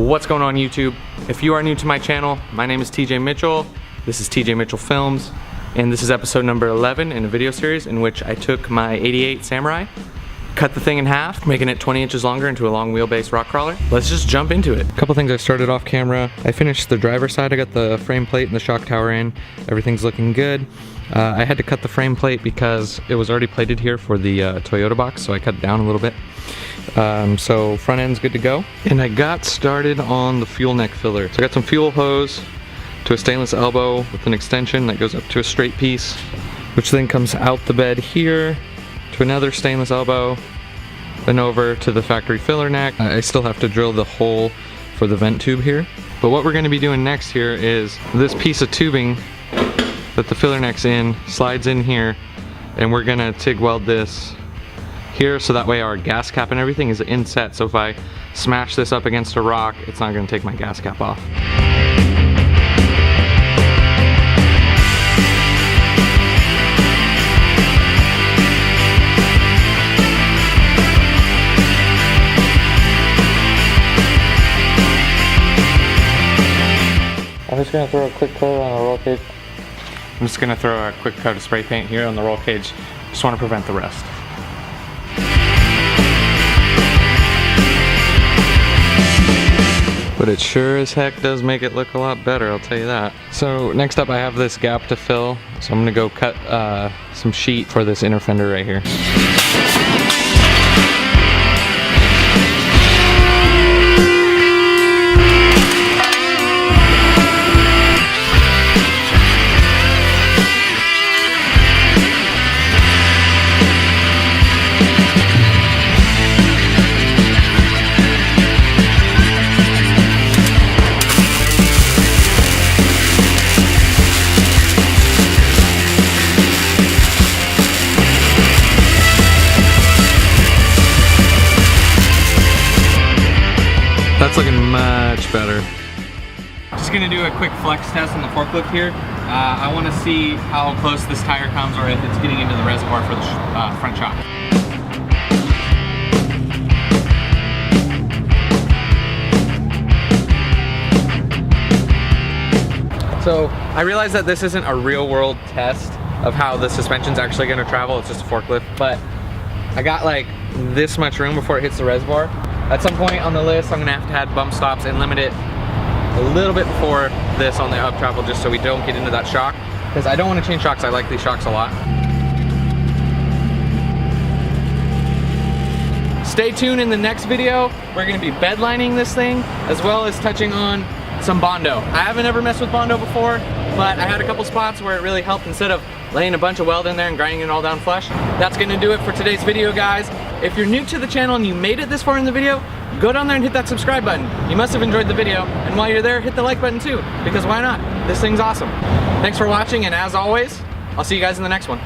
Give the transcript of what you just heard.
What's going on YouTube? If you are new to my channel, my name is TJ Mitchell. This is TJ Mitchell Films, and this is episode number 11 in a video series in which I took my '88 Samurai, cut the thing in half, making it 20 inches longer into a long wheelbase rock crawler. Let's just jump into it. A couple things I started off camera. I finished the driver's side. I got the frame plate and the shock tower in. Everything's looking good. I had to cut the frame plate because it was already plated here for the Toyota box, so I cut it down a little bit. So front end's good to go. And I got started on the fuel neck filler. So I got some fuel hose to a stainless elbow with an extension that goes up to a straight piece, which then comes out the bed here to another stainless elbow, then over to the factory filler neck. I still have to drill the hole for the vent tube here. But what we're going to be doing next here is this piece of tubing that the filler neck's in slides in here, and we're going to TIG weld this here so that way our gas cap and everything is inset, so if I smash this up against a rock, it's not going to take my gas cap off. I'm just going to throw a quick coat on the roll cage. I'm just going to throw a quick coat of spray paint here on the roll cage. Just want to prevent the rust. But it sure as heck does make it look a lot better, I'll tell you that. So next up I have this gap to fill. So I'm going to go cut some sheet for this inner fender right here. That's looking much better. Just gonna do a quick flex test on the forklift here. I want to see how close this tire comes or if it's getting into the reservoir for the front shock. So I realize that this isn't a real world test of how the suspension's actually gonna travel, it's just a forklift, but I got like this much room before it hits the reservoir. At some point on the list, I'm gonna have to add bump stops and limit it a little bit before this on the up travel, just so we don't get into that shock. Because I don't want to change shocks, I like these shocks a lot. Stay tuned in the next video. We're gonna be bedlining this thing, as well as touching on some Bondo. I haven't ever messed with Bondo before, but I had a couple spots where it really helped instead of laying a bunch of weld in there and grinding it all down flush. That's gonna do it for today's video, guys. If you're new to the channel and you made it this far in the video, go down there and hit that subscribe button. You must have enjoyed the video, and while you're there, hit the like button too, because why not? This thing's awesome. Thanks for watching, and as always, I'll see you guys in the next one.